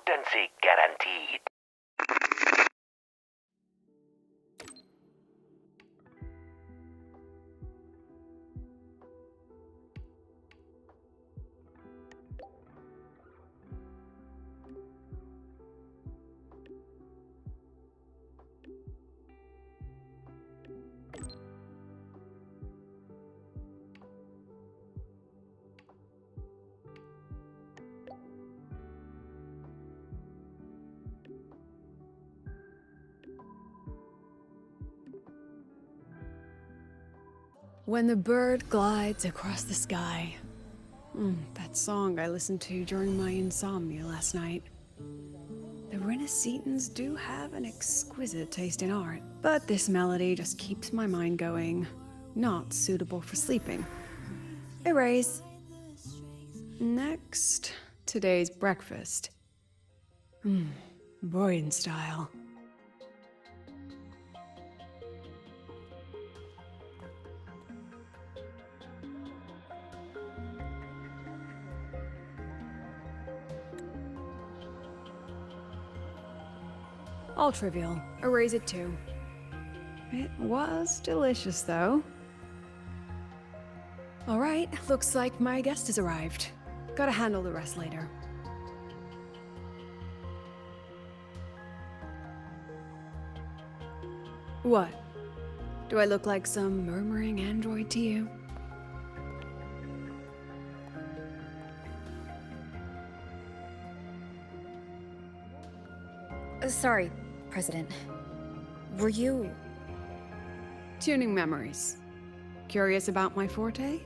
potency guaranteed. When the bird glides across the sky. That song I listened to during my insomnia last night. The Renaissance do have an exquisite taste in art, but this melody just keeps my mind going. Not suitable for sleeping. Erase. Next, today's breakfast. Boyan style. All trivial. Erase it too. It was delicious, though. All right, looks like my guest has arrived. Gotta handle the rest later. What? Do I look like some murmuring android to you? Sorry, President. Were you... Tuning memories. Curious about my forte?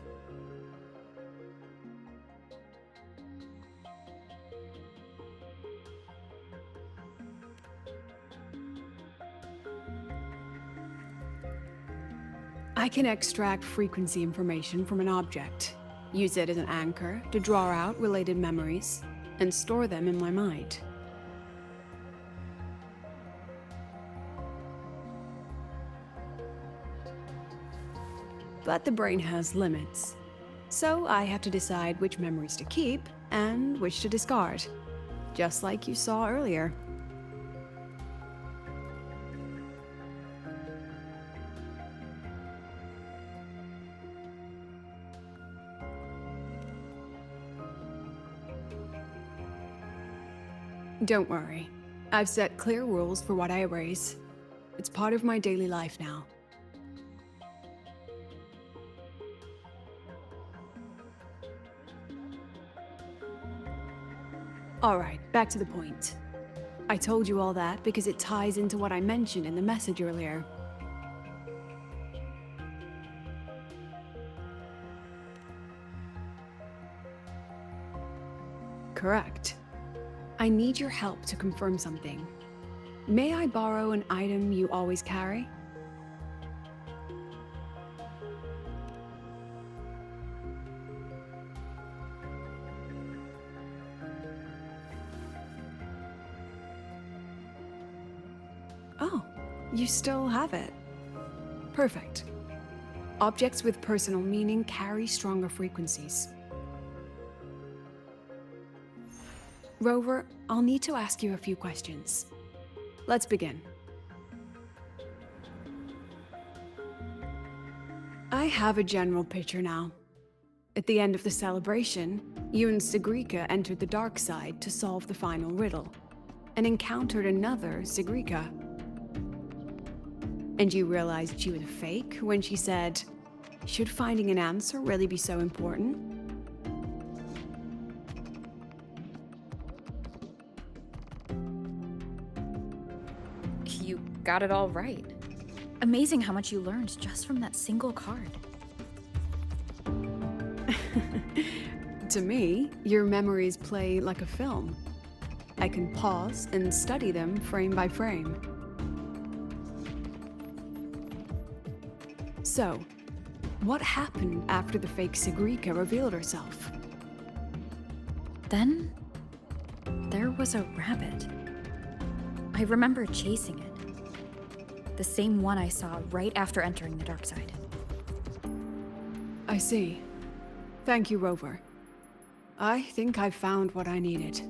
I can extract frequency information from an object, use it as an anchor to draw out related memories, and store them in my mind. But the brain has limits, so I have to decide which memories to keep and which to discard, just like you saw earlier. Don't worry. I've set clear rules for what I erase. It's part of my daily life now. Alright, back to the point. I told you all that because it ties into what I mentioned in the message earlier. Correct. I need your help to confirm something. May I borrow an item you always carry? Oh, you still have it. Perfect. Objects with personal meaning carry stronger frequencies. Rover, I'll need to ask you a few questions. Let's begin. I have a general picture now. At the end of the celebration, you and Sigrika entered the dark side to solve the final riddle, and encountered another Sigrika. And you realized she was a fake when she said, "Should finding an answer really be so important?" You got it all right. Amazing how much you learned just from that single card. To me, your memories play like a film. I can pause and study them frame by frame. So, what happened after the fake Sigrika revealed herself? Then, there was a rabbit. I remember chasing it. The same one I saw right after entering the dark side. I see. Thank you, Rover. I think I've found what I needed.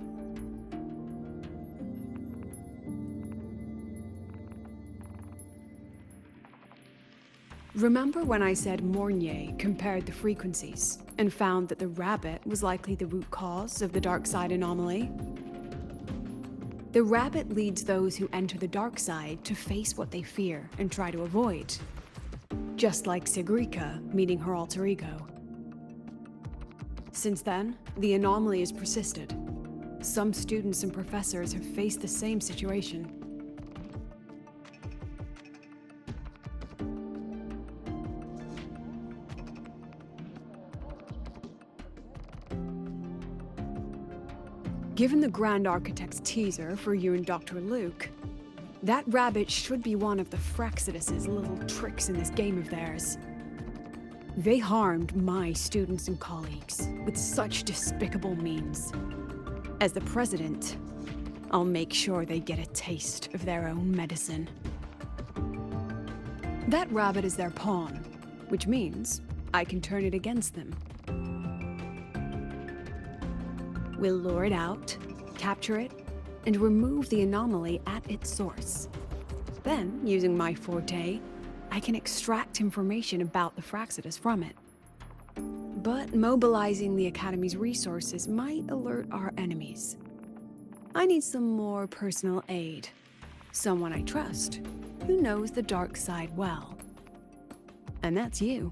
Remember when I said Mornye compared the frequencies and found that the rabbit was likely the root cause of the dark side anomaly? The rabbit leads those who enter the dark side to face what they fear and try to avoid. Just like Sigrika meeting her alter ego. Since then, the anomaly has persisted. Some students and professors have faced the same situation. Given the Grand Architect's teaser for you and Dr. Luke, that rabbit should be one of the Fraxidus' little tricks in this game of theirs. They harmed my students and colleagues with such despicable means. As the president, I'll make sure they get a taste of their own medicine. That rabbit is their pawn, which means I can turn it against them. We'll lure it out, capture it, and remove the anomaly at its source. Then, using my forte, I can extract information about the Fraxidus from it. But mobilizing the Academy's resources might alert our enemies. I need some more personal aid. Someone I trust, who knows the dark side well. And that's you.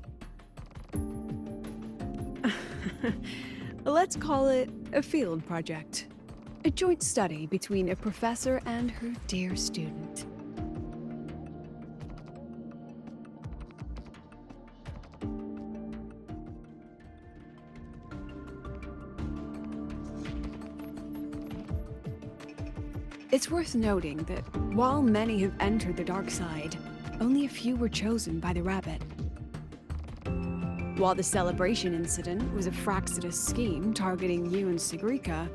Let's call it a field project. A joint study between a professor and her dear student. It's worth noting that while many have entered the dark side, only a few were chosen by the rabbit. While the celebration incident was a Fraxidus scheme targeting you and Sigrika,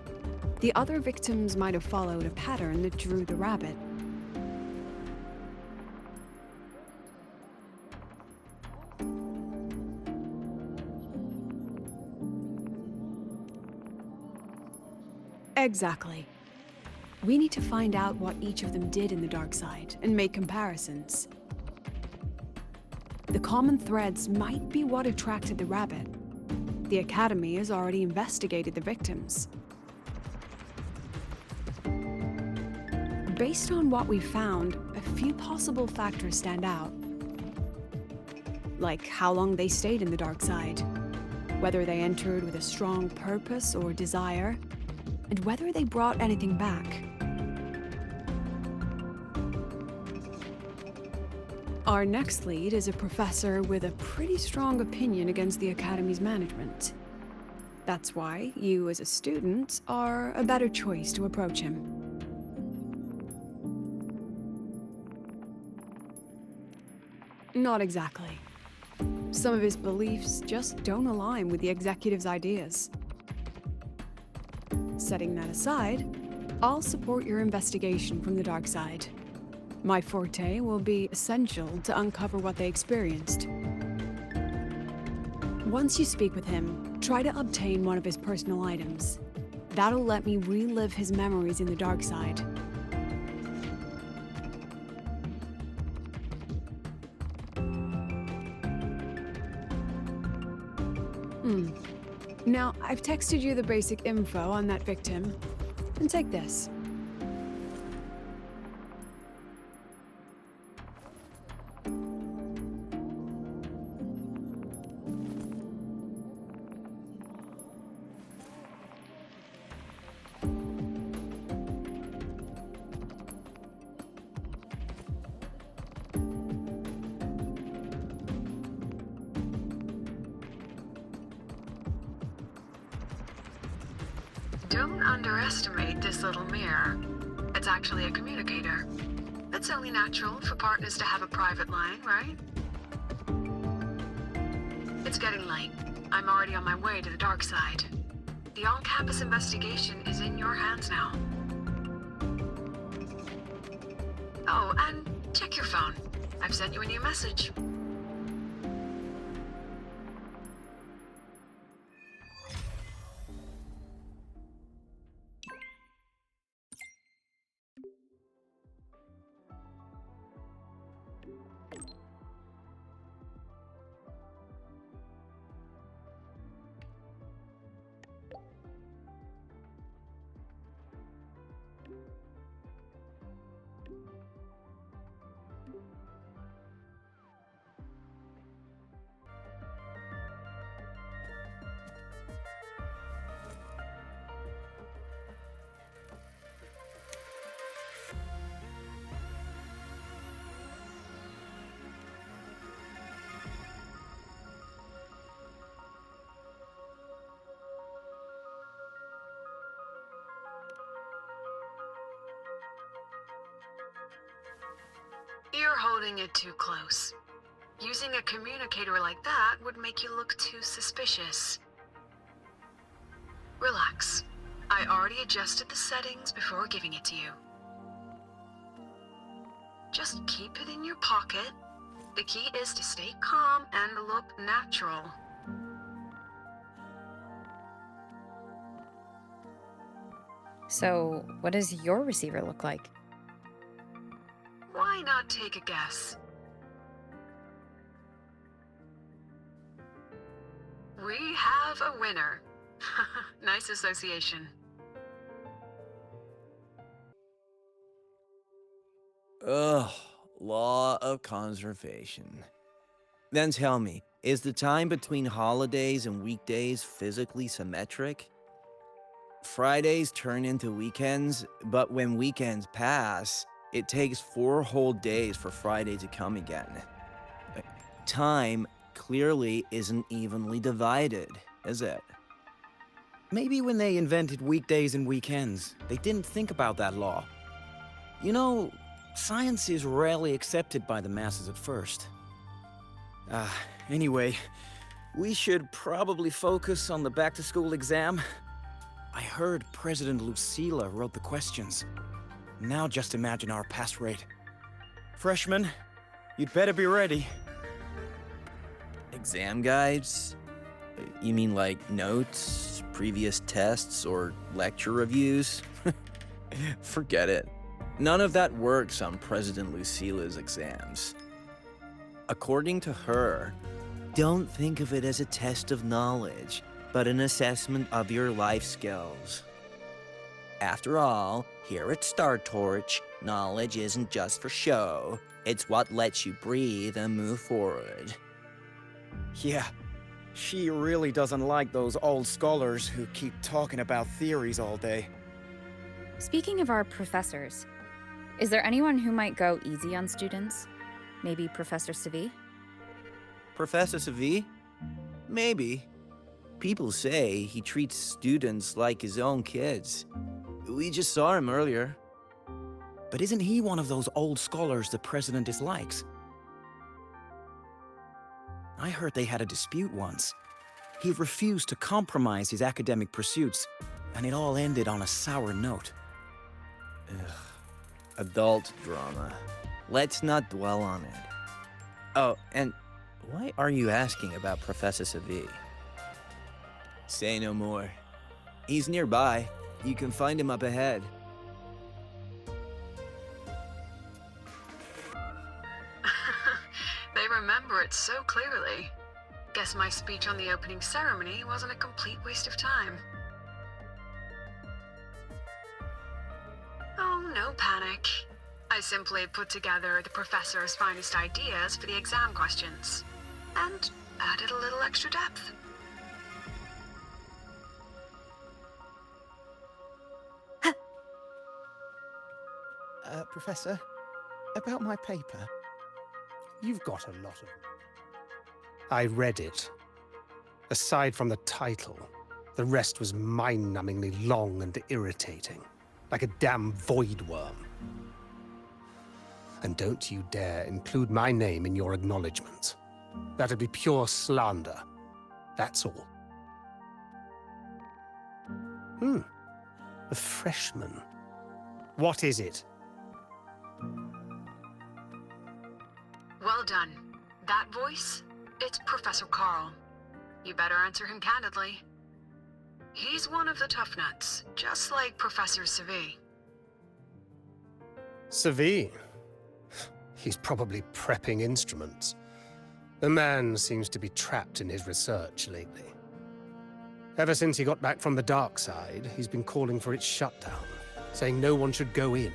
the other victims might have followed a pattern that drew the rabbit. Exactly. We need to find out what each of them did in the dark side and make comparisons. The common threads might be what attracted the rabbit. The Academy has already investigated the victims. Based on what we found, a few possible factors stand out. Like how long they stayed in the dark side, whether they entered with a strong purpose or desire, and whether they brought anything back. Our next lead is a professor with a pretty strong opinion against the Academy's management. That's why you, as a student, are a better choice to approach him. Not exactly. Some of his beliefs just don't align with the executive's ideas. Setting that aside, I'll support your investigation from the dark side. My forte will be essential to uncover what they experienced. Once you speak with him, try to obtain one of his personal items. That'll let me relive his memories in the dark side. Now, I've texted you the basic info on that victim. And take this. Don't underestimate this little mirror. It's actually a communicator. It's only natural for partners to have a private line, right? It's getting late. I'm already on my way to the dark side. The on-campus investigation is in your hands now. Oh, and check your phone. I've sent you a new message. You're holding it too close. Using a communicator like that would make you look too suspicious. Relax. I already adjusted the settings before giving it to you. Just keep it in your pocket. The key is to stay calm and look natural. So, what does your receiver look like? Why not take a guess? We have a winner. Nice association. Ugh, law of conservation. Then tell me, is the time between holidays and weekdays physically symmetric? Fridays turn into weekends, but when weekends pass, it takes 4 whole days for Friday to come again. Time clearly isn't evenly divided, is it? Maybe when they invented weekdays and weekends, they didn't think about that law. You know, science is rarely accepted by the masses at first. Anyway, we should probably focus on the back-to-school exam. I heard President Lucilla wrote the questions. Now just imagine our pass rate. Freshmen, you'd better be ready. Exam guides? You mean like notes, previous tests, or lecture reviews? Forget it. None of that works on President Lucilla's exams. According to her, don't think of it as a test of knowledge, but an assessment of your life skills. After all, here at Star Torch, knowledge isn't just for show. It's what lets you breathe and move forward. Yeah, she really doesn't like those old scholars who keep talking about theories all day. Speaking of our professors, is there anyone who might go easy on students? Maybe Professor SEGUE? Professor SEGUE? Maybe. People say he treats students like his own kids. We just saw him earlier. But isn't he one of those old scholars the president dislikes? I heard they had a dispute once. He refused to compromise his academic pursuits, and it all ended on a sour note. Ugh. Adult drama. Let's not dwell on it. Oh, and why are you asking about Professor SEGUE? Say no more. He's nearby. You can find him up ahead. They remember it so clearly. Guess my speech on the opening ceremony wasn't a complete waste of time. Oh, no panic. I simply put together the professor's finest ideas for the exam questions, and added a little extra depth. Professor, about my paper. You've got a lot of them. I read it. Aside from the title, the rest was mind-numbingly long and irritating, like a damn void worm. And don't you dare include my name in your acknowledgements. That'd be pure slander. That's all. A freshman. What is it? Well done. That voice? It's Professor Carl. You better answer him candidly. He's one of the tough nuts, just like Professor SEGUE. SEGUE? He's probably prepping instruments. The man seems to be trapped in his research lately. Ever since he got back from the dark side, he's been calling for its shutdown, saying no one should go in.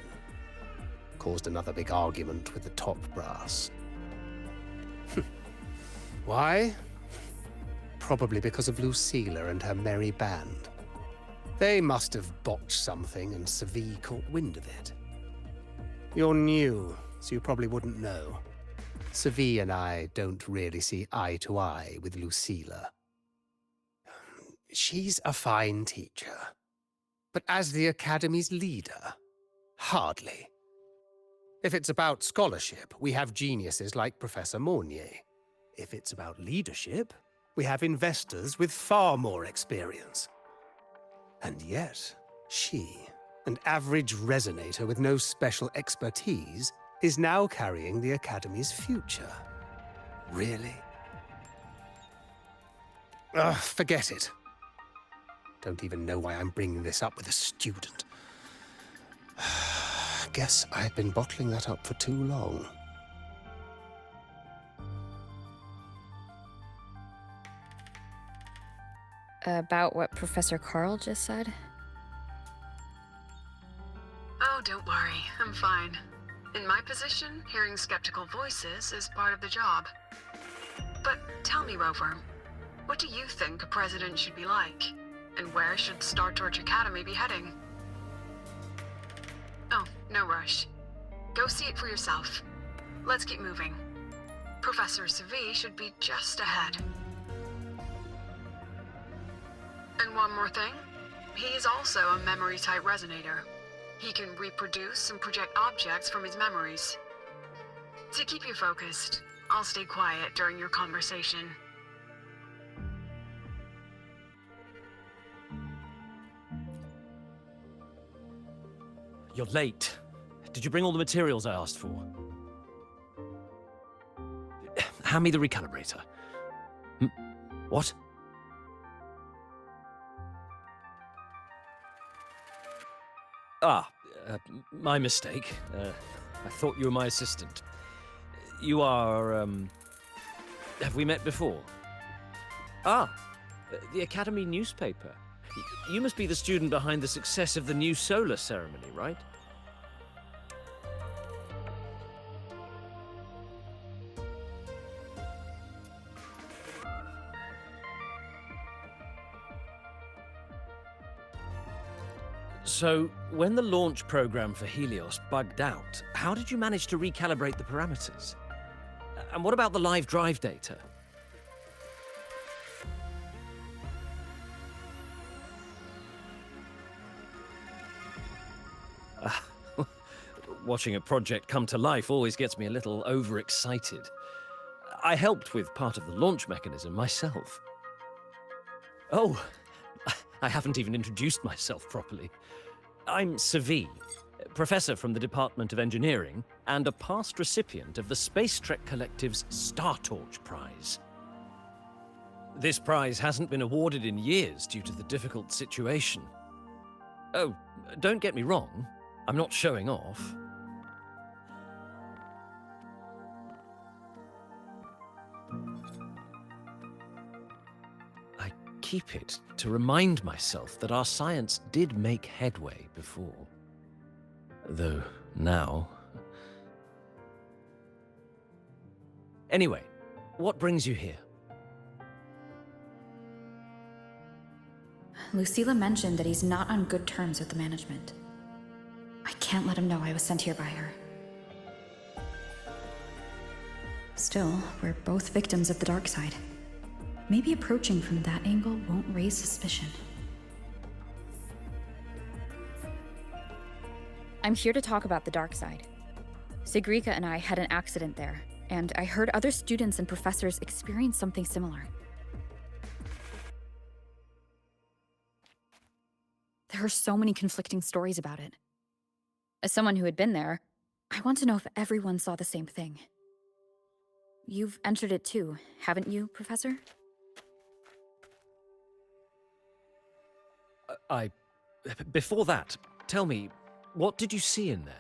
Caused another big argument with the top brass. Why? Probably because of Lucilla and her merry band. They must have botched something and SEGUE caught wind of it. You're new, so you probably wouldn't know. SEGUE and I don't really see eye to eye with Lucilla. She's a fine teacher, but as the Academy's leader, hardly. If it's about scholarship, we have geniuses like Professor Mornye. If it's about leadership, we have investors with far more experience. And yet, she, an average resonator with no special expertise, is now carrying the Academy's future. Really? Ugh, forget it. Don't even know why I'm bringing this up with a student. Guess I've been bottling that up for too long. About what Professor Carl just said? Oh, don't worry. I'm fine. In my position, hearing skeptical voices is part of the job. But tell me, Rover, what do you think a president should be like? And where should Star Torch Academy be heading? Oh, no rush. Go see it for yourself. Let's keep moving. Professor SEGUE should be just ahead. And one more thing. He's also a memory-type resonator. He can reproduce and project objects from his memories. To keep you focused, I'll stay quiet during your conversation. You're late. Did you bring all the materials I asked for? Hand me the recalibrator. What? My mistake. I thought you were my assistant. You are, have we met before? The Academy newspaper. You must be the student behind the success of the new solar ceremony, right? So, when the launch program for Helios bugged out, how did you manage to recalibrate the parameters? And what about the live drive data? Watching a project come to life always gets me a little overexcited. I helped with part of the launch mechanism myself. Oh, I haven't even introduced myself properly. I'm SEGUE, professor from the Department of Engineering and a past recipient of the Space Trek Collective's Star Torch Prize. This prize hasn't been awarded in years due to the difficult situation. Oh, don't get me wrong, I'm not showing off. I keep it to remind myself that our science did make headway before. Though now... Anyway, what brings you here? Lucilla mentioned that he's not on good terms with the management. I can't let him know I was sent here by her. Still, we're both victims of the dark side. Maybe approaching from that angle won't raise suspicion. I'm here to talk about the dark side. Sigrika and I had an accident there, and I heard other students and professors experience something similar. There are so many conflicting stories about it. As someone who had been there, I want to know if everyone saw the same thing. You've entered it too, haven't you, Professor? Before that, tell me, what did you see in there?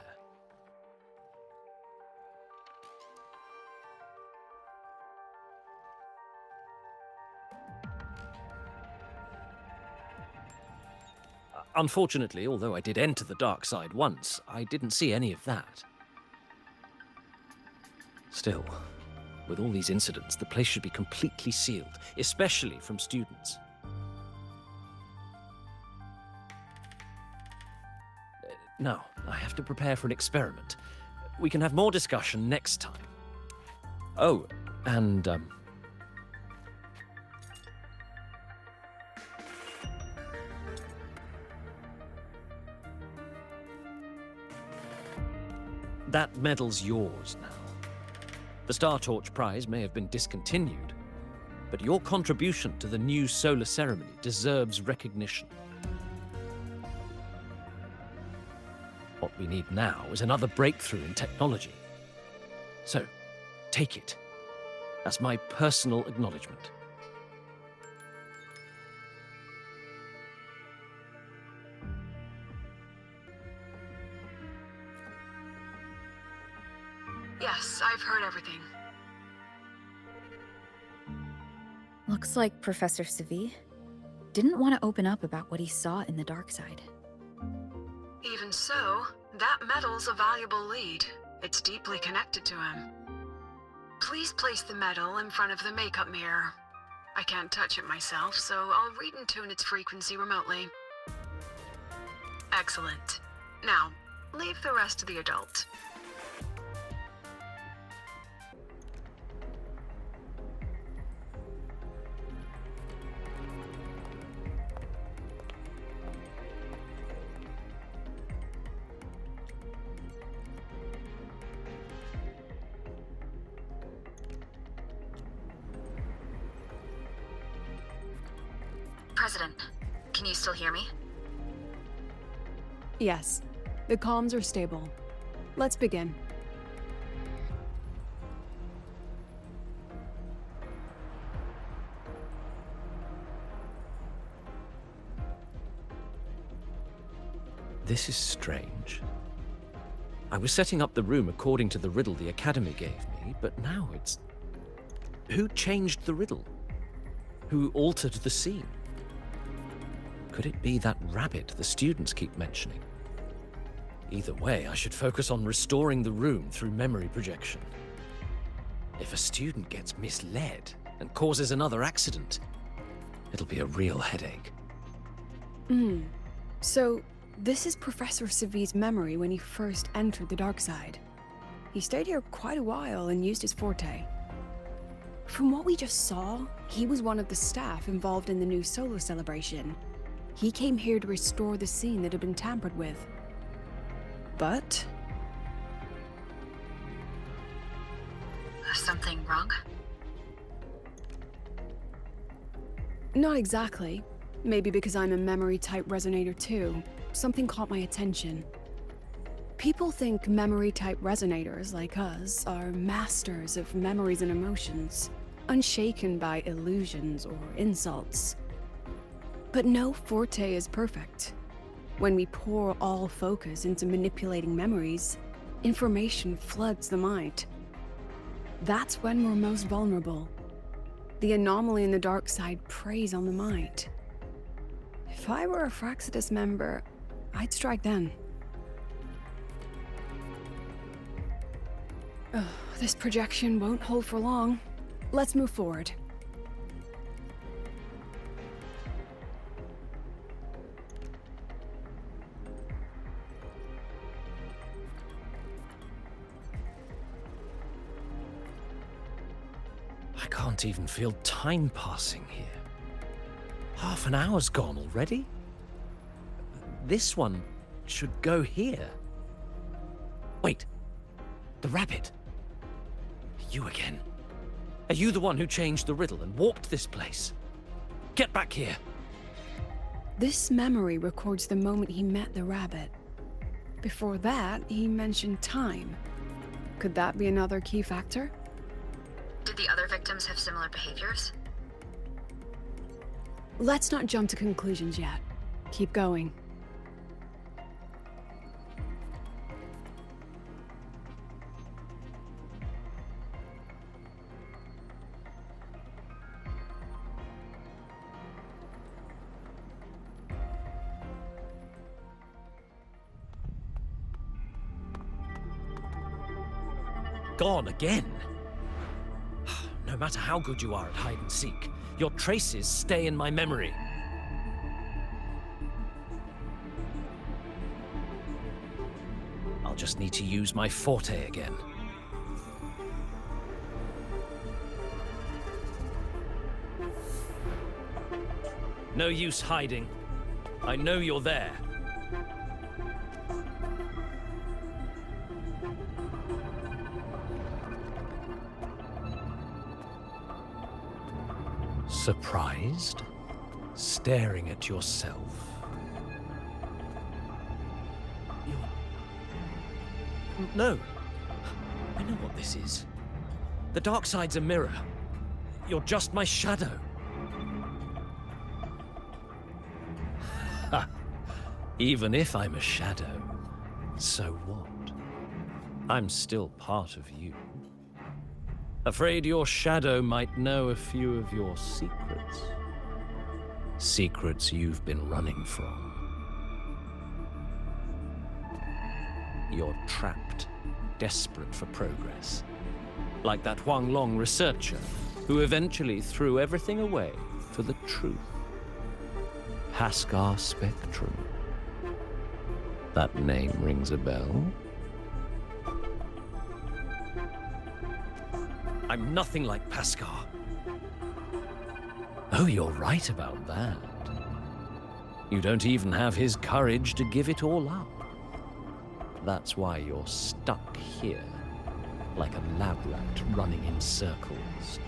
Unfortunately, although I did enter the dark side once, I didn't see any of that. Still, with all these incidents, the place should be completely sealed, especially from students. Now, I have to prepare for an experiment. We can have more discussion next time. Oh, and, That medal's yours now. The Star Torch Prize may have been discontinued, but your contribution to the new solar ceremony deserves recognition. What we need now is another breakthrough in technology. So, take it as my personal acknowledgement. Yes, I've heard everything. Looks like Professor SEGUE didn't want to open up about what he saw in the dark side. Even so, that medal's a valuable lead. It's deeply connected to him. Please place the medal in front of the makeup mirror. I can't touch it myself, so I'll read and tune its frequency remotely. Excellent. Now, leave the rest to the adult. President, can you still hear me? Yes, the comms are stable. Let's begin. This is strange. I was setting up the room according to the riddle the Academy gave me, but now it's... Who changed the riddle? Who altered the scene? Could it be that rabbit the students keep mentioning? Either way, I should focus on restoring the room through memory projection. If a student gets misled and causes another accident, it'll be a real headache. So, this is Professor SEGUE's memory when he first entered the dark side. He stayed here quite a while and used his forte. From what we just saw, he was one of the staff involved in the new solar celebration. He came here to restore the scene that had been tampered with. But... Something wrong? not exactly. Maybe because I'm a memory-type resonator too. Something caught my attention. People think memory-type resonators like us are masters of memories and emotions, unshaken by illusions or insults. But no forte is perfect. When we pour all focus into manipulating memories, information floods the mind. That's when we're most vulnerable. The anomaly in the dark side preys on the mind. If I were a Fraxidus member, I'd strike then. This projection won't hold for long. Let's move forward. I can't even feel time passing here. Half an hour's gone already? This one should go here. Wait, the rabbit. You again. Are you the one who changed the riddle and warped this place? Get back here. This memory records the moment he met the rabbit. Before that, he mentioned time. Could that be another key factor? Did the other victims have similar behaviors? Let's not jump to conclusions yet. Keep going. Gone again? No matter how good you are at hide and seek, your traces stay in my memory. I'll just need to use my forte again. No use hiding. I know you're there. Surprised? Staring at yourself? No. I know what this is. The dark side's a mirror. You're just my shadow. Ha! Even if I'm a shadow, so what? I'm still part of you. Afraid your shadow might know a few of your secrets. Secrets you've been running from. You're trapped, desperate for progress. Like that Huang Long researcher, who eventually threw everything away for the truth. Haskar Spectrum. That name rings a bell? I'm nothing like Paskar. Oh, you're right about that. You don't even have his courage to give it all up. That's why you're stuck here, like a lab rat running in circles.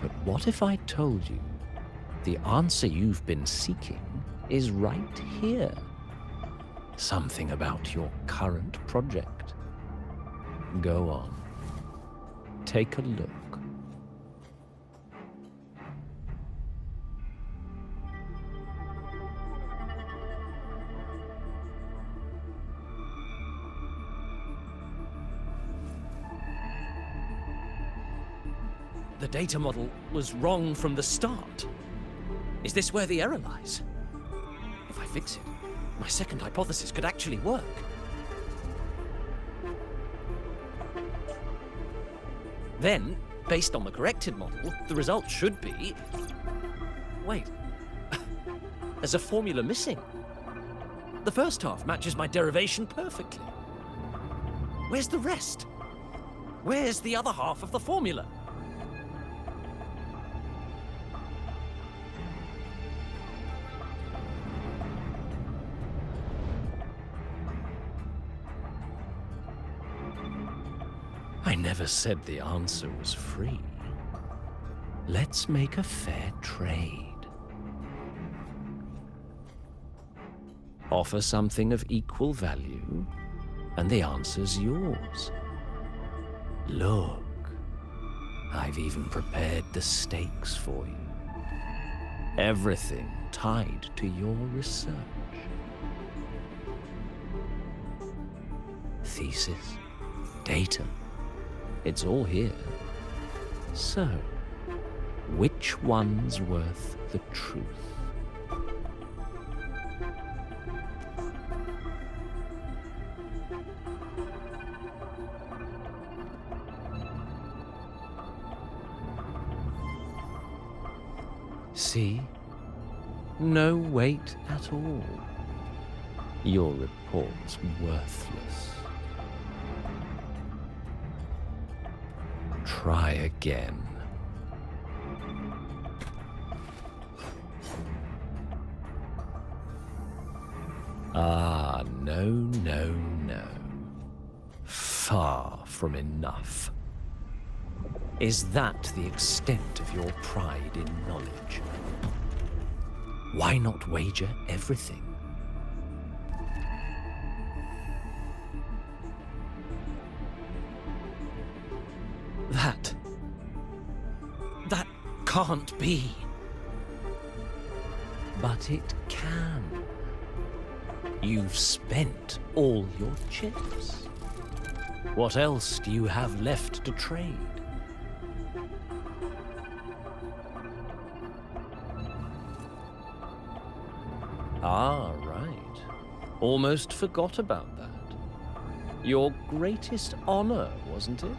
But what if I told you the answer you've been seeking is right here? Something about your current project. Go on. Take a look. The data model was wrong from the start. Is this where the error lies? If I fix it, my second hypothesis could actually work. Then, based on the corrected model, the result should be... Wait. There's a formula missing. The first half matches my derivation perfectly. Where's the rest? Where's the other half of the formula? I never said the answer was free. Let's make a fair trade. Offer something of equal value, and the answer's yours. Look, I've even prepared the stakes for you. Everything tied to your research. Thesis, data. It's all here. So, which one's worth the truth? See? No weight at all. Your report's worthless. Try again. Ah, no, no, no. Far from enough. Is that the extent of your pride in knowledge? Why not wager everything? That can't be. But it can. You've spent all your chips. What else do you have left to trade? Ah, right. Almost forgot about that. Your greatest honor, wasn't it?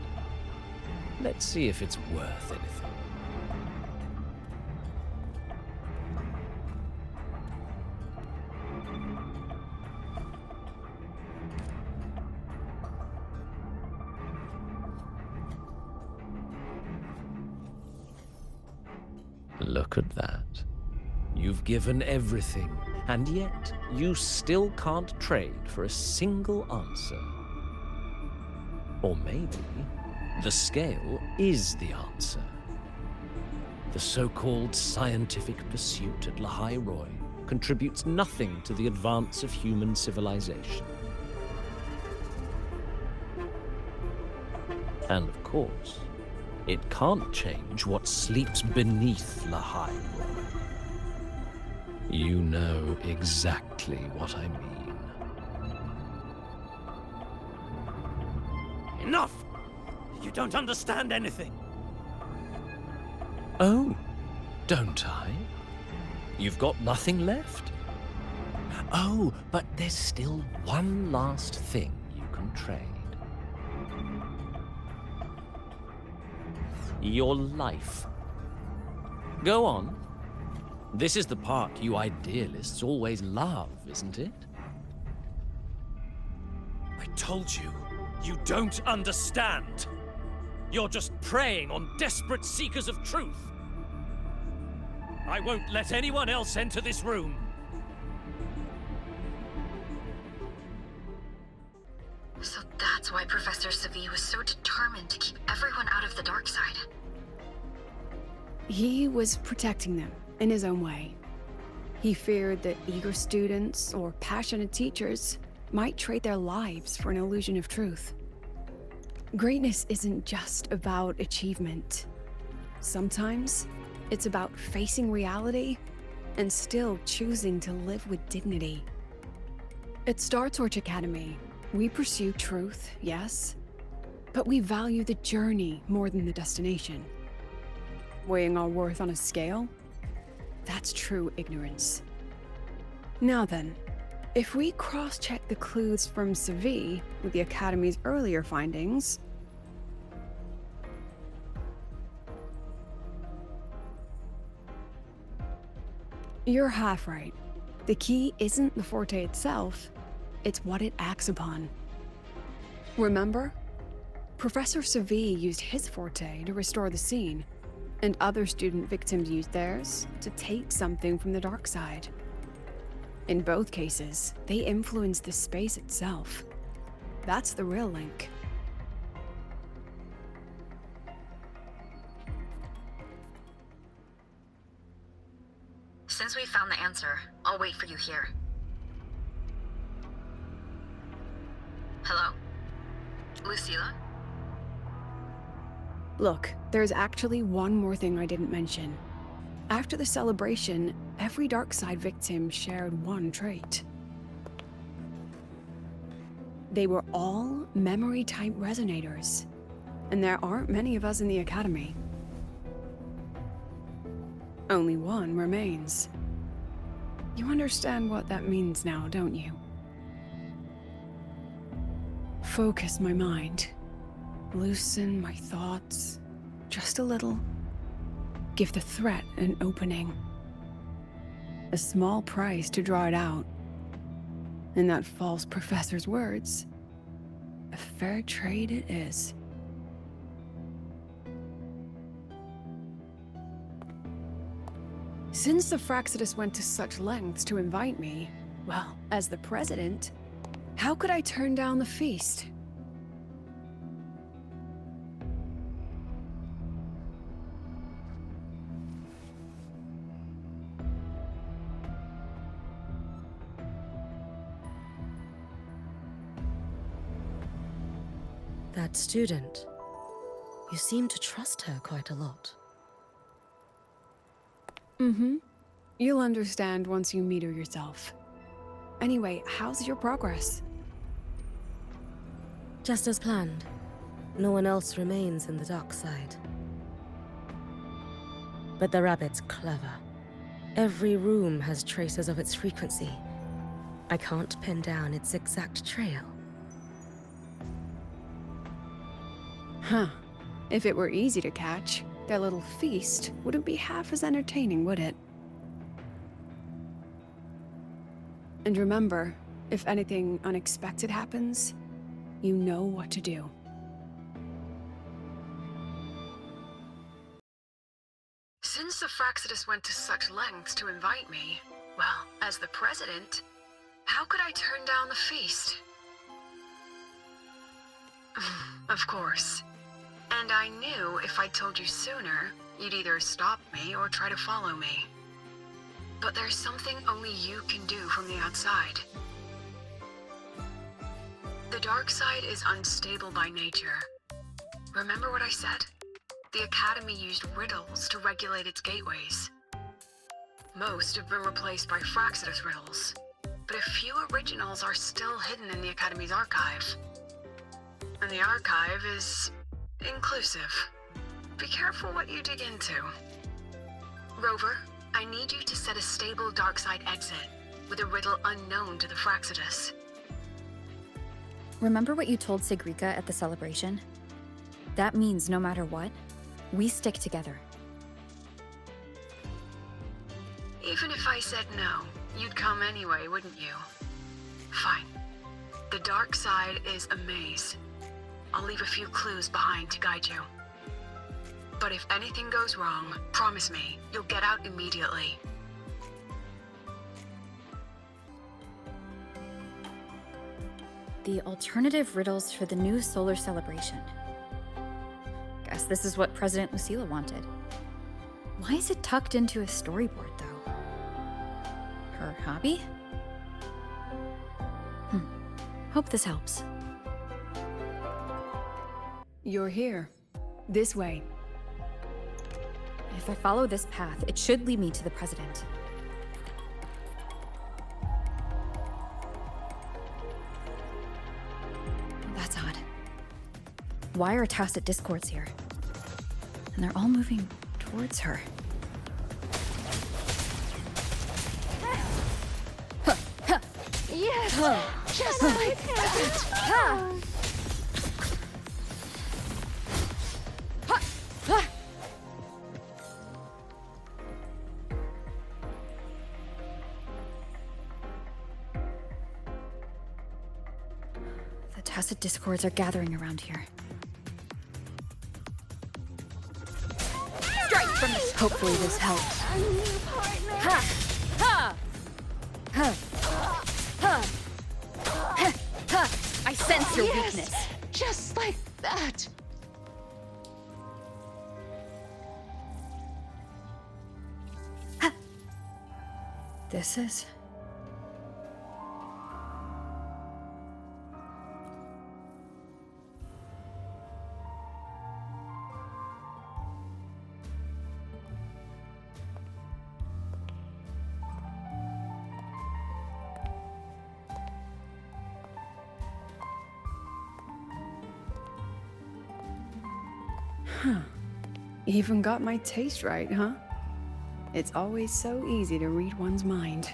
Let's see if it's worth anything. Look at that. You've given everything, and yet you still can't trade for a single answer. Or maybe the scale is the answer. The so-called scientific pursuit at LAHAI contributes nothing to the advance of human civilization. And of course, it can't change what sleeps beneath LAHAI. You know exactly what I mean. Enough! You don't understand anything. Oh, don't I? You've got nothing left? Oh, but there's still one last thing you can trade. Your life. Go on. This is the part you idealists always love, isn't it? I told you, you don't understand. You're just preying on desperate seekers of truth. I won't let anyone else enter this room. So that's why Professor SEGUE was so determined to keep everyone out of the dark side. He was protecting them in his own way. He feared that eager students or passionate teachers might trade their lives for an illusion of truth. Greatness isn't just about achievement. Sometimes it's about facing reality and still choosing to live with dignity. At Star Torch Academy, we pursue truth, yes, but we value the journey more than the destination. Weighing our worth on a scale? That's true ignorance. Now then, if we cross-check the clues from SEGUE with the Academy's earlier findings, you're half right. The key isn't the forte itself, it's what it acts upon. Remember? Professor SEGUE used his forte to restore the scene, and other student victims used theirs to take something from the dark side. In both cases, they influenced the space itself. That's the real link. Since we found the answer, I'll wait for you here. Hello? Lucilla? Look, there's actually one more thing I didn't mention. After the celebration, every Darkside victim shared one trait. They were all memory-type resonators, and there aren't many of us in the Academy. Only one remains. You understand what that means now, don't you? Focus my mind. Loosen my thoughts, just a little. Give the threat an opening. A small price to draw it out. In that false professor's words, a fair trade it is. Since the Fraxidus went to such lengths to invite me, well, as the president, how could I turn down the feast? That student. You seem to trust her quite a lot. Mm-hmm. You'll understand once you meet her yourself. Anyway, how's your progress? Just as planned. No one else remains in the dark side. But the rabbit's clever. Every room has traces of its frequency. I can't pin down its exact trail. Huh. If it were easy to catch, their little feast wouldn't be half as entertaining, would it? And remember, if anything unexpected happens, you know what to do. Since the Fraxidus went to such lengths to invite me, well, as the president, how could I turn down the feast? Of course. And I knew if I told you sooner, You'd either stop me or try to follow me. But there's something only you can do from the outside. The dark side is unstable by nature. Remember what I said? The Academy used riddles to regulate its gateways. Most have been replaced by Fractious riddles, but a few originals are still hidden in the Academy's archive. And the archive is inclusive. Be careful what you dig into. Rover, I need you to set a stable dark side exit with a riddle unknown to the Fractious. Remember what you told Sigrika at the celebration? That means no matter what, we stick together. Even if I said no, you'd come anyway, wouldn't you? Fine. The dark side is a maze. I'll leave a few clues behind to guide you. But if anything goes wrong, promise me, you'll get out immediately. The alternative riddles for the new solar celebration. Guess this is what President Lucilla wanted. Why is it tucked into a storyboard, though? Her hobby? Hope this helps. You're here. This way. If I follow this path, it should lead me to the president. That's odd. Why are tacit discords here? And they're all moving towards her. Yes, just like that. The tacit discords are gathering around here. Strike from this. Hopefully this helps. A new partner. Ha! Ha! Ha! Ha! Ha! Ha! I sense your Yes, weakness. just like that. This is... Even got my taste right, huh? It's always so easy to read one's mind.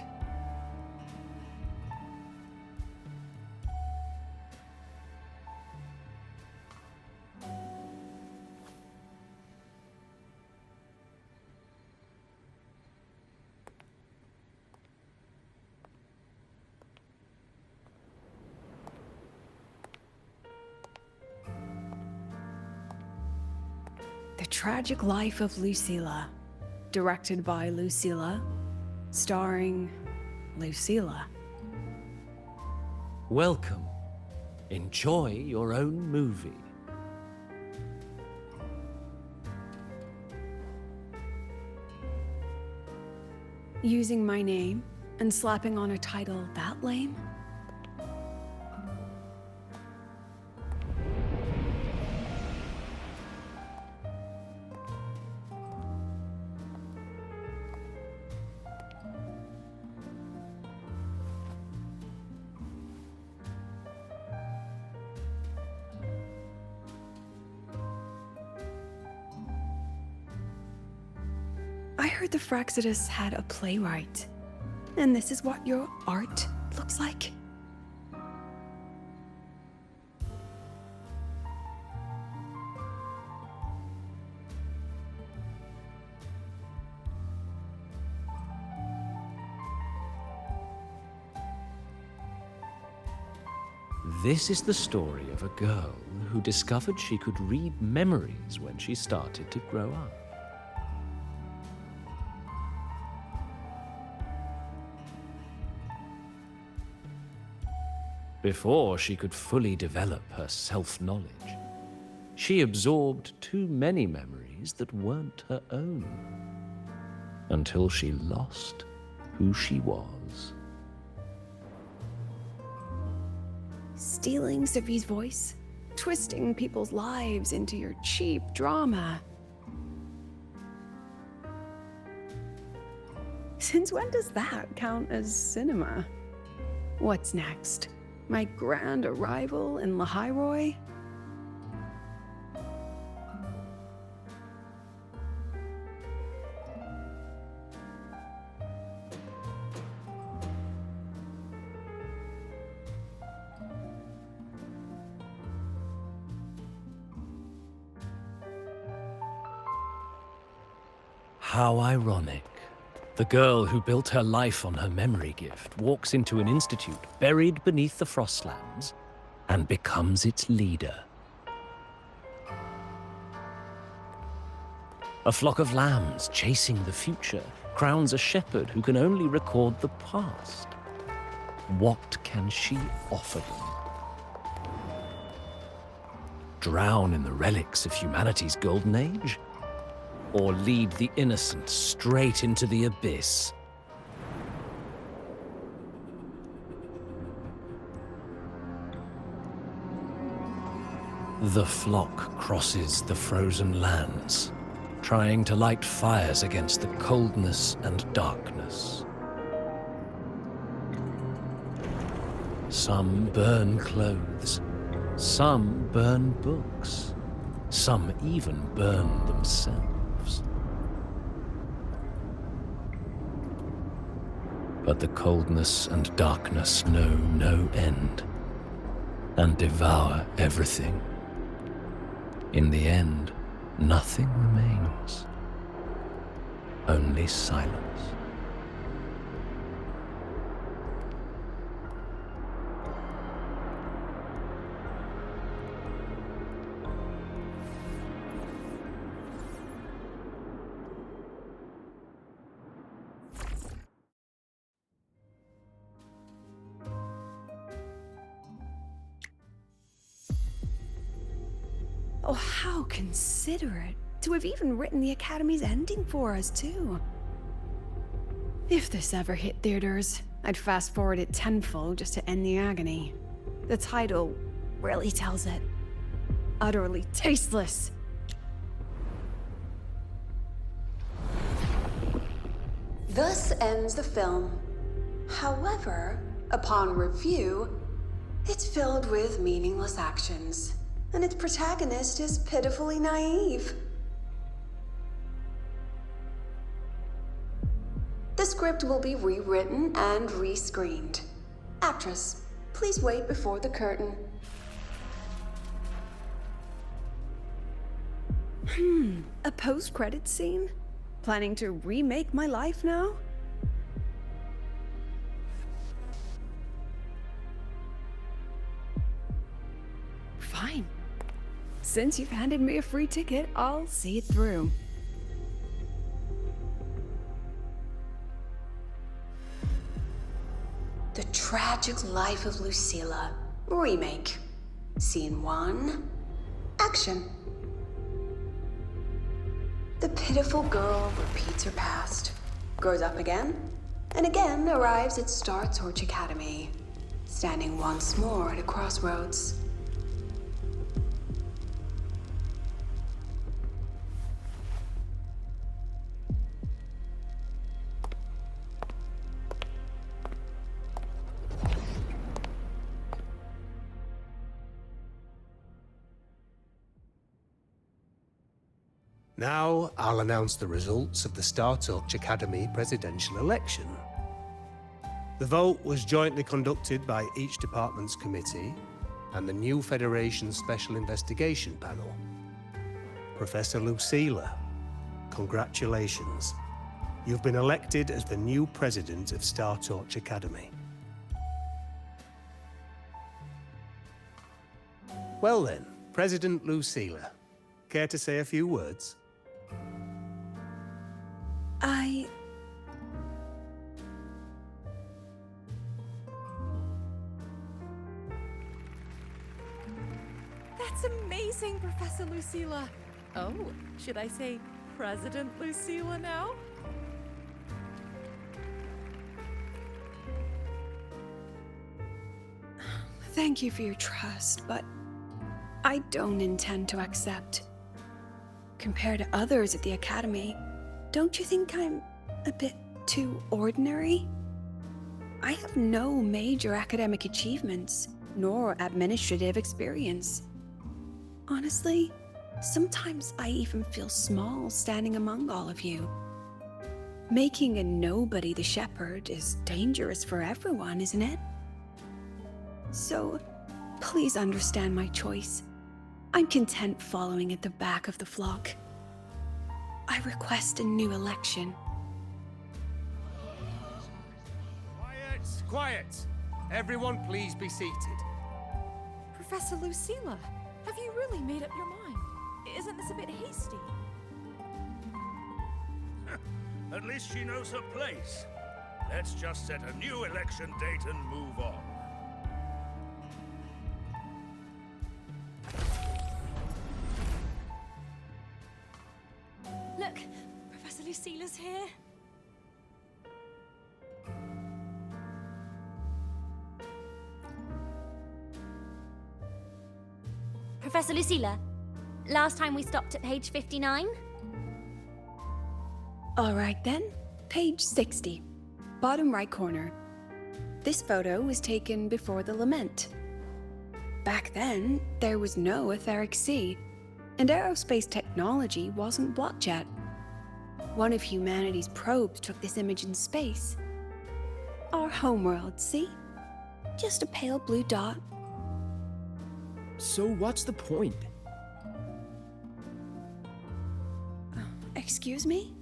The Tragic Life of Lucilla, directed by Lucilla, starring Lucilla. Welcome. Enjoy your own movie. Using my name and slapping on a title that lame? I heard the Fractious had a playwright. And this is what your art looks like? This is the story of a girl who discovered she could read memories when she started to grow up. Before she could fully develop her self-knowledge. She absorbed too many memories that weren't her own, until she lost who she was. Stealing Sophie's voice? Twisting people's lives into your cheap drama? Since when does that count as cinema? What's next? My grand arrival in LAHAI? How ironic. The girl who built her life on her memory gift walks into an institute buried beneath the Frostlands and becomes its leader. A flock of lambs chasing the future crowns a shepherd who can only record the past. What can she offer them? Drown in the relics of humanity's golden age? Or lead the innocent straight into the abyss? The flock crosses the frozen lands, trying to light fires against the coldness and darkness. Some burn clothes, some burn books, some even burn themselves. But the coldness and darkness know no end, and devour everything. In the end, nothing remains, only silence. Oh, how considerate to have even written the Academy's ending for us, too. If this ever hit theaters, I'd fast forward it tenfold just to end the agony. The title really tells it. Utterly tasteless. Thus ends the film. However, upon review, it's filled with meaningless actions, and its protagonist is pitifully naive. The script will be rewritten and rescreened. Actress, please wait before the curtain. A post-credit scene? Planning to remake my life now? Fine. Since you've handed me a free ticket, I'll see it through. The Tragic Life of Lucilla. Remake. Scene 1. Action. The pitiful girl repeats her past, grows up again, and again arrives at Star Torch Academy, standing once more at a crossroads. Now, I'll announce the results of the Star Torch Academy presidential election. The vote was jointly conducted by each department's committee and the new Federation's Special Investigation Panel. Professor Lucilla, congratulations. You've been elected as the new president of Star Torch Academy. Well then, President Lucilla, care to say a few words? That's amazing, Professor Lucilla. Oh, should I say President Lucilla now? Thank you for your trust, but I don't intend to accept. Compared to others at the Academy, don't you think I'm a bit too ordinary? I have no major academic achievements, nor administrative experience. Honestly, sometimes I even feel small standing among all of you. Making a nobody the shepherd is dangerous for everyone, isn't it? So, please understand my choice. I'm content following at the back of the flock. I request a new election. Quiet! Quiet! Everyone please be seated. Professor Lucilla, have you really made up your mind? Isn't this a bit hasty? At least she knows her place. Let's just set a new election date and move on. Look, Professor Lucilla's here. Professor Lucilla, last time we stopped at page 59? All right then, page 60, bottom right corner. This photo was taken before the lament. Back then, there was no etheric sea, and aerospace technology wasn't blocked yet. One of humanity's probes took this image in space. Our homeworld, see? Just a pale blue dot. So what's the point? Excuse me?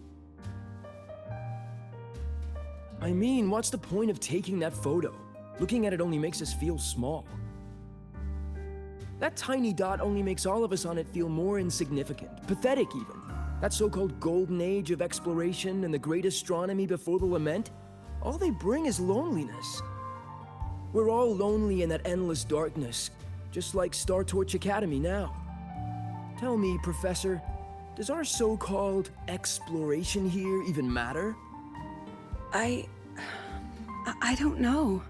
I mean, what's the point of taking that photo? Looking at it only makes us feel small. That tiny dot only makes all of us on it feel more insignificant, pathetic even. That so-called golden age of exploration and the great astronomy before the lament, all they bring is loneliness. We're all lonely in that endless darkness, just like Star Torch Academy now. Tell me, Professor, does our so-called exploration here even matter? I don't know.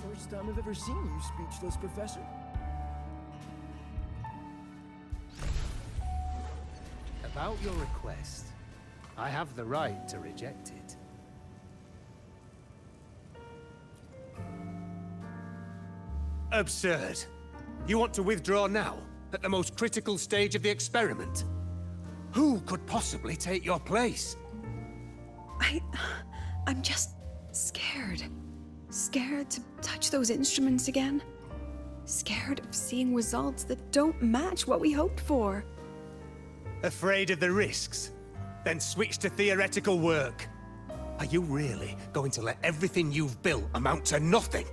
First time I've ever seen you speechless, Professor. About your request, I have the right to reject it. Absurd. You want to withdraw now, at the most critical stage of the experiment? Who could possibly take your place? I'm just scared. Scared to touch those instruments again. Scared of seeing results that don't match what we hoped for. Afraid of the risks? Then switch to theoretical work. Are you really going to let everything you've built amount to nothing?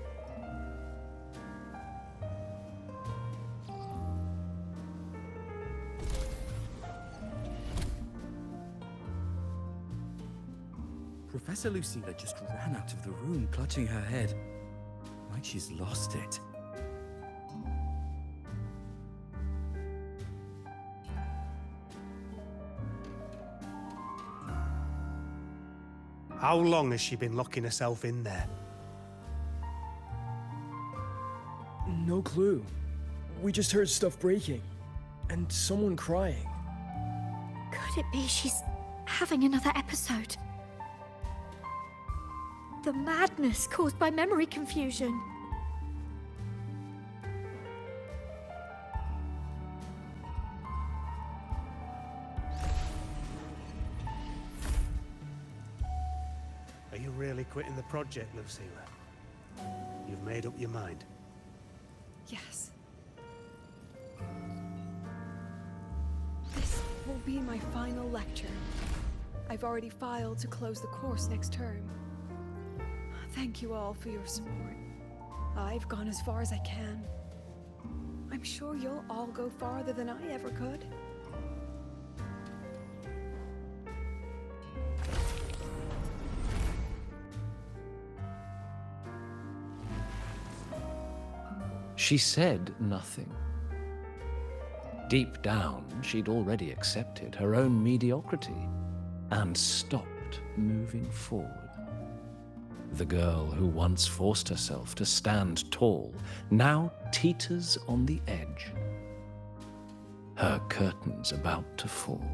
Professor Lucilla just ran out of the room, clutching her head, like she's lost it. How long has she been locking herself in there? No clue. We just heard stuff breaking, and someone crying. Could it be she's having another episode? The madness caused by memory confusion. Are you really quitting the project, Lucilla? You've made up your mind? Yes. This will be my final lecture. I've already filed to close the course next term. Thank you all for your support. I've gone as far as I can. I'm sure you'll all go farther than I ever could. She said nothing. Deep down, she'd already accepted her own mediocrity and stopped moving forward. The girl who once forced herself to stand tall now teeters on the edge. Her curtains about to fall.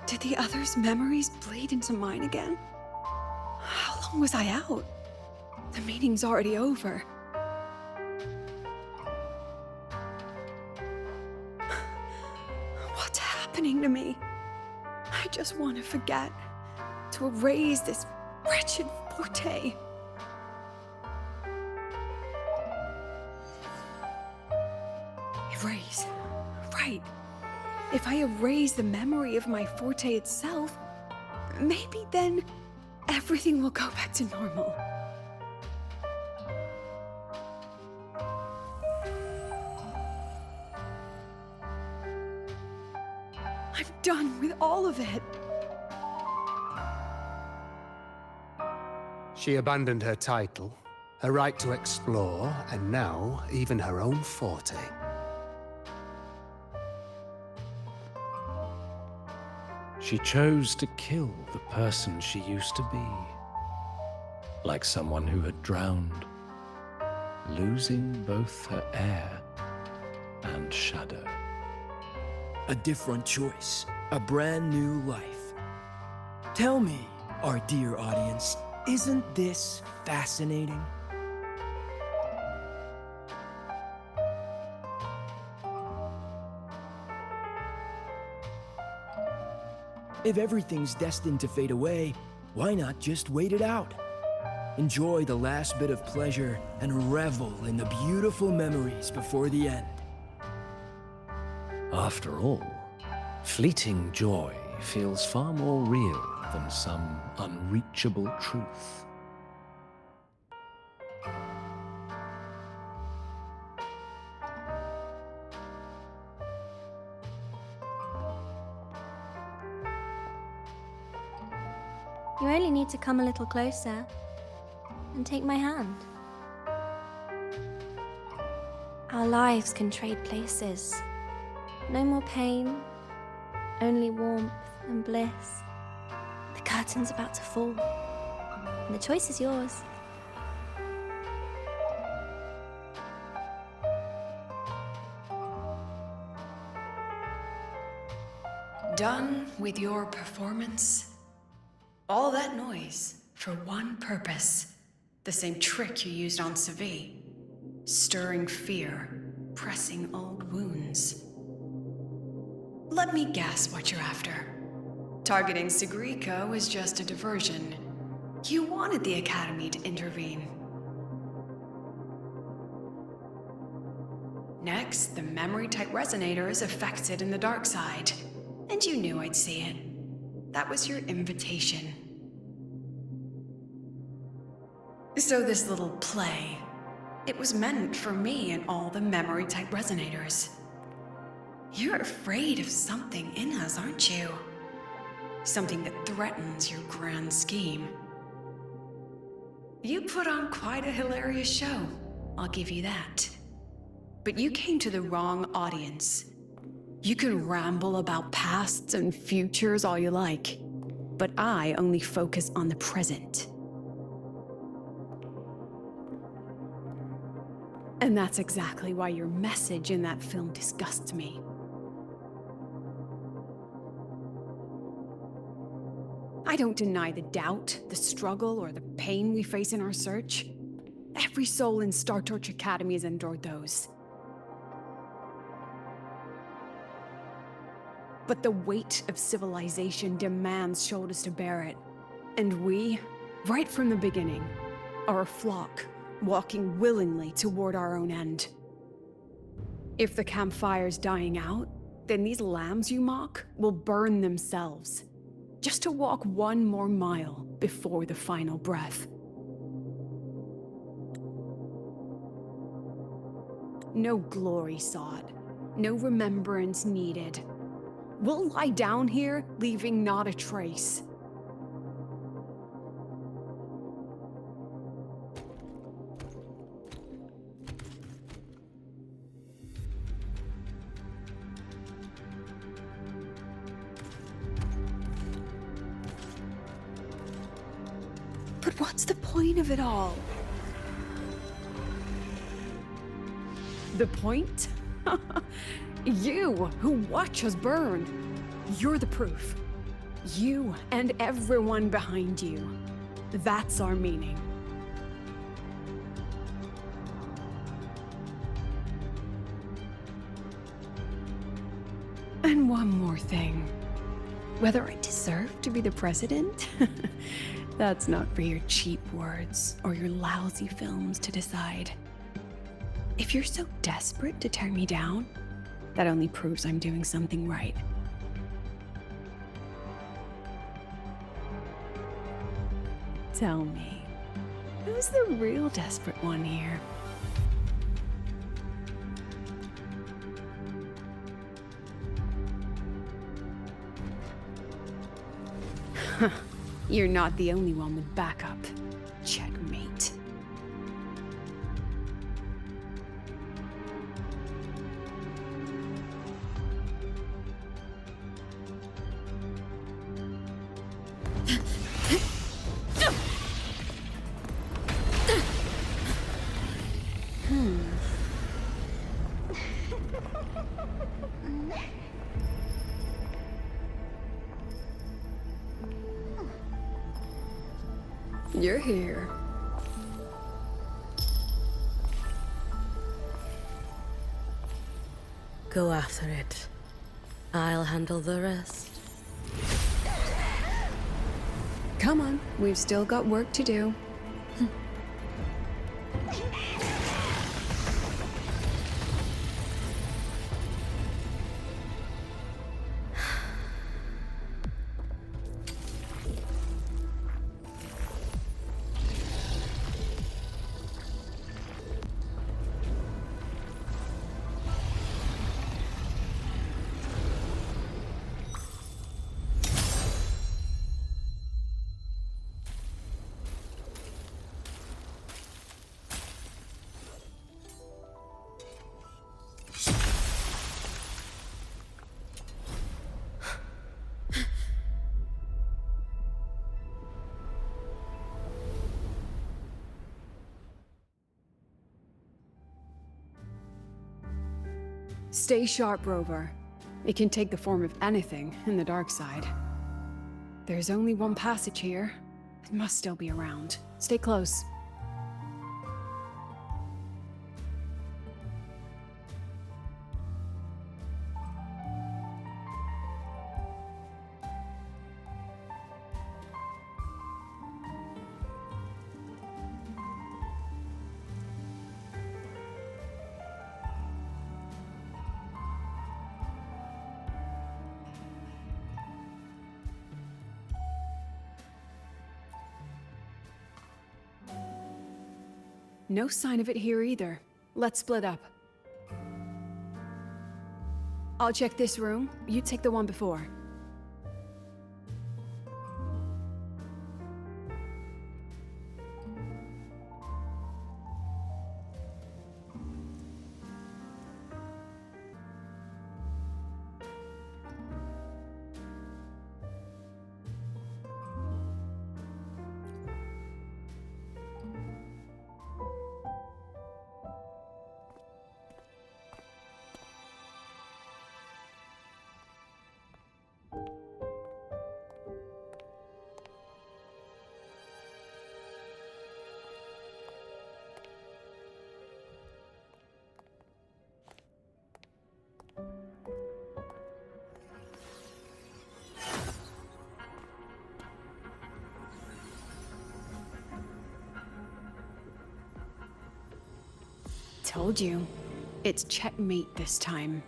Did the others' memories bleed into mine again? How long was I out? The meeting's already over. What's happening to me? I just want to forget, to erase this wretched forte. Erase. Right. If I erase the memory of my forte itself, maybe then everything will go back to normal. I'm done with all of it. She abandoned her title, her right to explore, and now even her own forte. She chose to kill the person she used to be. Like someone who had drowned, losing both her air and shadow. A different choice, a brand new life. Tell me, our dear audience, isn't this fascinating? If everything's destined to fade away, why not just wait it out? Enjoy the last bit of pleasure and revel in the beautiful memories before the end. After all, fleeting joy feels far more real than some unreachable truth. You only need to come a little closer and take my hand. Our lives can trade places. No more pain, only warmth and bliss. The curtain's about to fall, and the choice is yours. Done with your performance? All that noise for one purpose. The same trick you used on SEGUE. Stirring fear, pressing old wounds. Let me guess what you're after. Targeting Sigrika was just a diversion. You wanted the Academy to intervene. Next, the memory-type resonator is affected in the dark side. And you knew I'd see it. That was your invitation. So this little play, it was meant for me and all the memory-type resonators. You're afraid of something in us, aren't you? Something that threatens your grand scheme. You put on quite a hilarious show, I'll give you that. But you came to the wrong audience. You can ramble about pasts and futures all you like, but I only focus on the present. And that's exactly why your message in that film disgusts me. I don't deny the doubt, the struggle, or the pain we face in our search. Every soul in Star Torch Academy has endured those. But the weight of civilization demands shoulders to bear it. And we, right from the beginning, are a flock, walking willingly toward our own end. If the campfire's dying out, then these lambs you mock will burn themselves, just to walk one more mile before the final breath. No glory sought, no remembrance needed. We'll lie down here, leaving not a trace. But what's the point of it all? The point? You, who watch us burn. You're the proof. You and everyone behind you. That's our meaning. And one more thing. Whether I deserve to be the president? That's not for your cheap words or your lousy films to decide. If you're so desperate to tear me down, that only proves I'm doing something right. Tell me, who's the real desperate one here? You're not the only one with backup. Checkmate. You're here. Go after it. I'll handle the rest. Come on, we've still got work to do. Stay sharp, Rover. It can take the form of anything in the dark side. There's only one passage here. It must still be around. Stay close. No sign of it here either. Let's split up. I'll check this room. You take the one before. Told you. It's checkmate this time.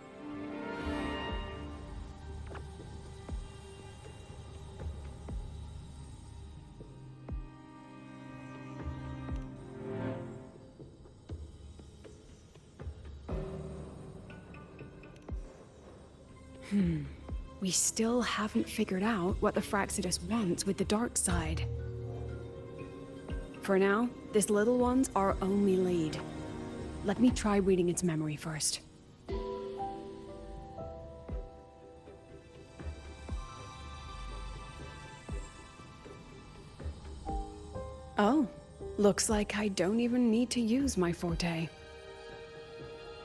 We still haven't figured out what the Fraxidus wants with the dark side. For now, this little one's our only lead. Let me try reading its memory first. Oh, looks like I don't even need to use my forte.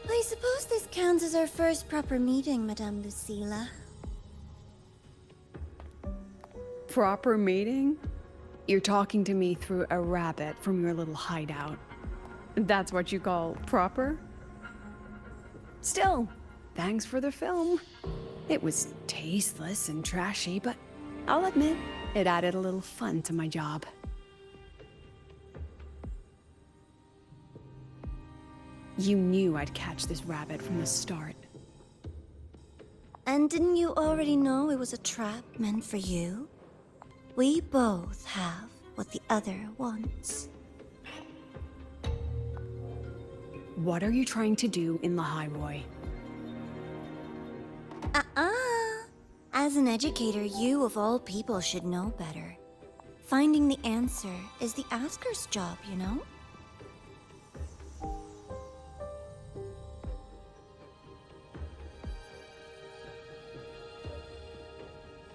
I suppose this counts as our first proper meeting, Madame Lucilla. Proper meeting? You're talking to me through a rabbit from your little hideout. That's what you call proper? Still, thanks for the film. It was tasteless and trashy, but I'll admit, it added a little fun to my job. You knew I'd catch this rabbit from the start. And didn't you already know it was a trap meant for you? We both have what the other wants. What are you trying to do in LAHAI, Roy? As an educator, you of all people should know better. Finding the answer is the asker's job, you know?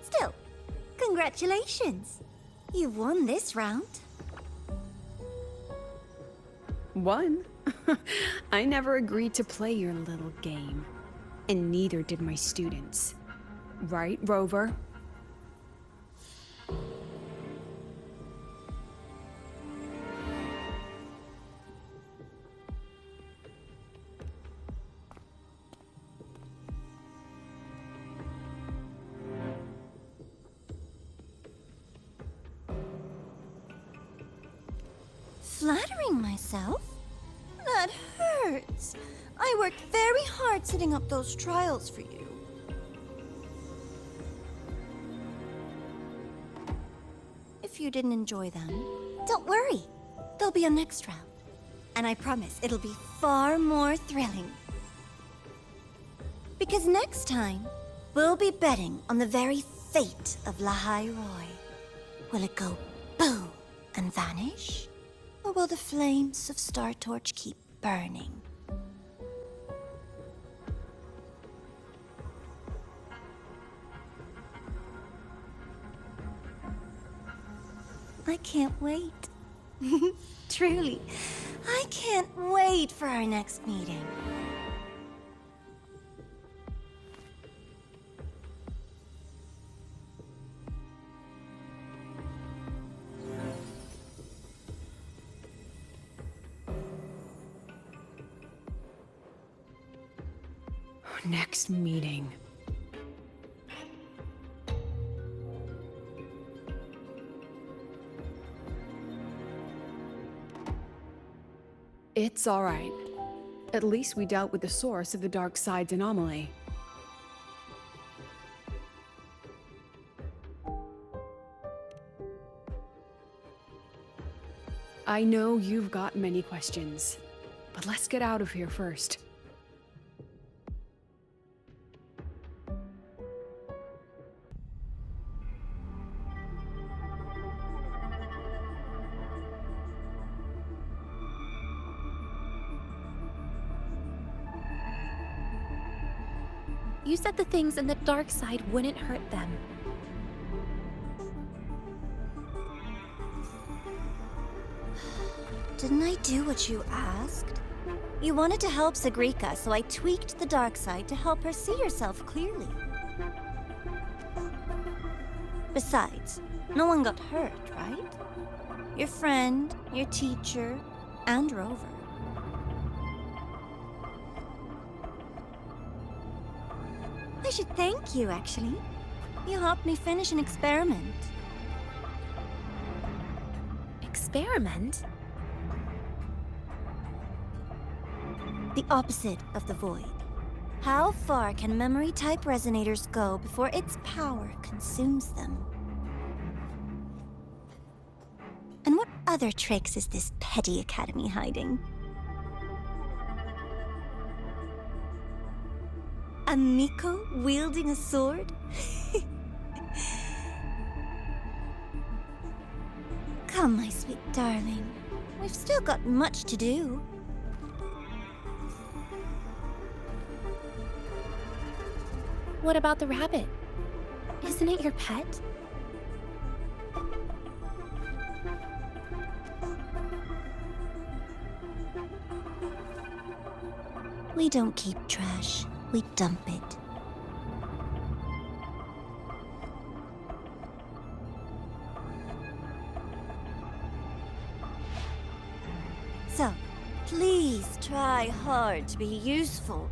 Still, congratulations! You've won this round. Won? I never agreed to play your little game. And neither did my students. Right, Rover? Flattering myself? That hurts. I worked very hard setting up those trials for you. If you didn't enjoy them, don't worry. There'll be a next round. And I promise it'll be far more thrilling. Because next time, we'll be betting on the very fate of LAHAI ROI. Will it go boom and vanish? Or will the flames of Star Torch keep burning? I can't wait. Truly, I can't wait for our next meeting. Next meeting. It's all right. At least we dealt with the source of the dark side's anomaly. I know you've got many questions, but let's get out of here first. You said the things in the dark side wouldn't hurt them. Didn't I do what you asked? You wanted to help Sigrika, so I tweaked the dark side to help her see herself clearly. Besides, no one got hurt, right? Your friend, your teacher, and Rover. I should thank you, actually. You helped me finish an experiment. Experiment? the opposite of the void. How far can memory-type resonators go before its power consumes them? And what other tricks is this petty academy hiding? A Miko wielding a sword? Come, my sweet darling. We've still got much to do. What about the rabbit? Isn't it your pet? We don't keep trash, we dump it. So, please try hard to be useful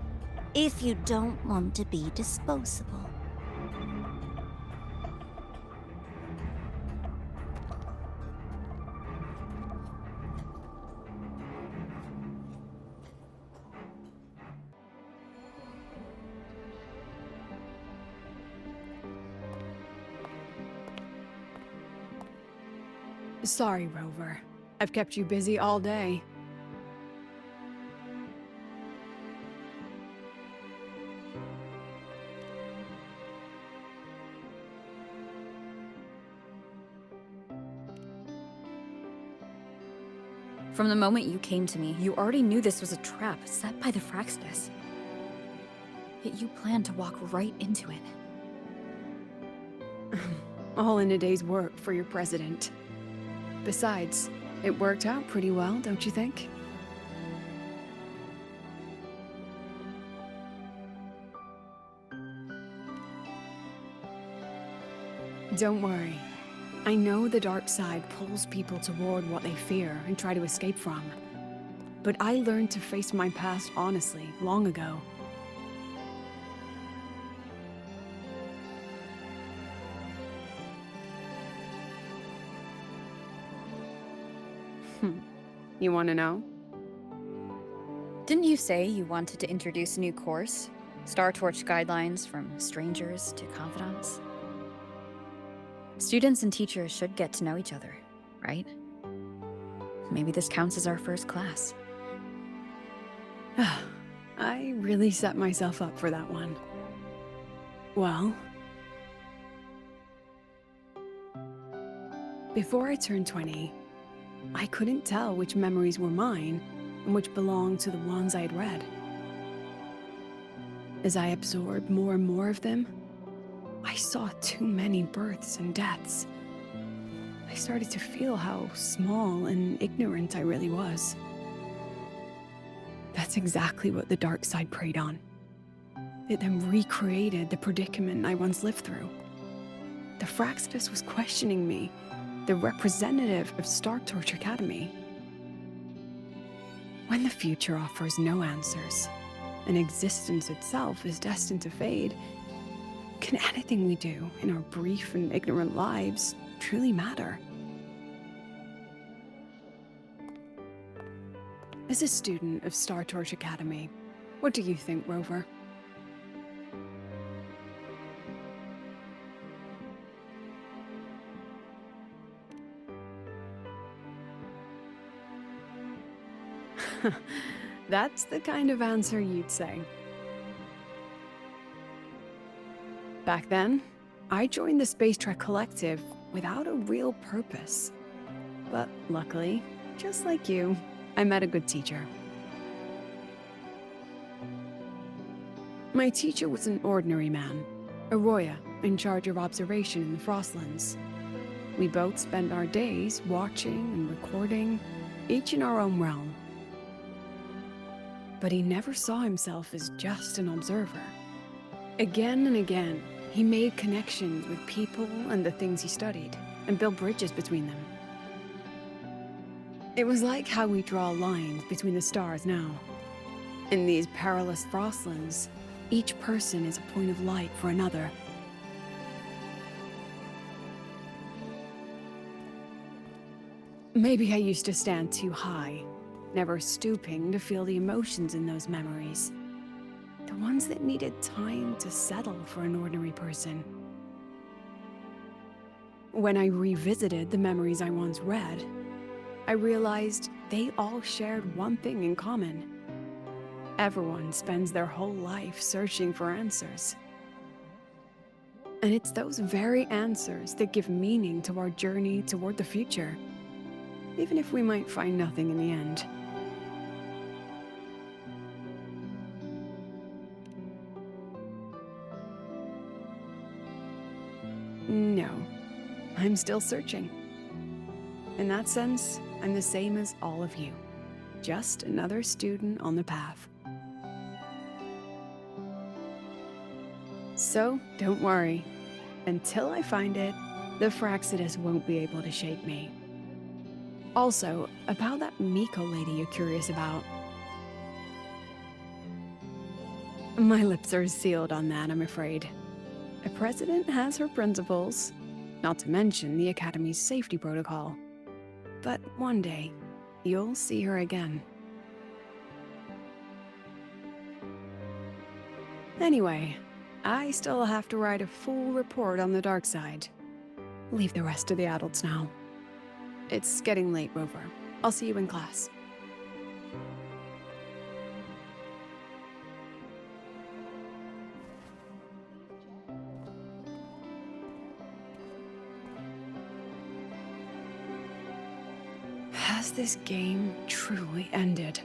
if you don't want to be disposable. Sorry, Rover. I've kept you busy all day. From the moment you came to me, you already knew this was a trap set by the Fraxidus. Yet you planned to walk right into it. All in a day's work for your president. Besides, it worked out pretty well, don't you think? Don't worry. I know the dark side pulls people toward what they fear and try to escape from. But I learned to face my past honestly long ago. You want to know? Didn't you say you wanted to introduce a new course? Star Torch guidelines from strangers to confidants? Students and teachers should get to know each other, right? Maybe this counts as our first class. I really set myself up for that one. Well, before I turned 20, I couldn't tell which memories were mine and which belonged to the ones I'd read. As I absorbed more and more of them, I saw too many births and deaths. I started to feel how small and ignorant I really was. That's exactly what the dark side preyed on. It then recreated the predicament I once lived through. The Fraxidus was questioning me, the representative of Star Torch Academy. When the future offers no answers, and existence itself is destined to fade, can anything we do in our brief and ignorant lives truly matter? As a student of Star Torch Academy, what do you think, Rover? That's the kind of answer you'd say. Back then, I joined the Space Trek Collective without a real purpose. But luckily, just like you, I met a good teacher. My teacher was an ordinary man, a Roya in charge of observation in the Frostlands. We both spent our days watching and recording, each in our own realm. But he never saw himself as just an observer. Again and again, he made connections with people and the things he studied, and built bridges between them. It was like how we draw lines between the stars now. In these perilous Frostlands, each person is a point of light for another. Maybe I used to stand too high, never stooping to feel the emotions in those memories. The ones that needed time to settle for an ordinary person. When I revisited the memories I once read, I realized they all shared one thing in common. Everyone spends their whole life searching for answers. And it's those very answers that give meaning to our journey toward the future, even if we might find nothing in the end. No, I'm still searching. In that sense, I'm the same as all of you. Just another student on the path. So, don't worry. Until I find it, the Fraxidus won't be able to shake me. Also, about that Miko lady you're curious about. My lips are sealed on that, I'm afraid. A president has her principles, not to mention the Academy's safety protocol. But one day, you'll see her again. Anyway, I still have to write a full report on the dark side. Leave the rest to the adults now. It's getting late, Rover. I'll see you in class. Has this game truly ended?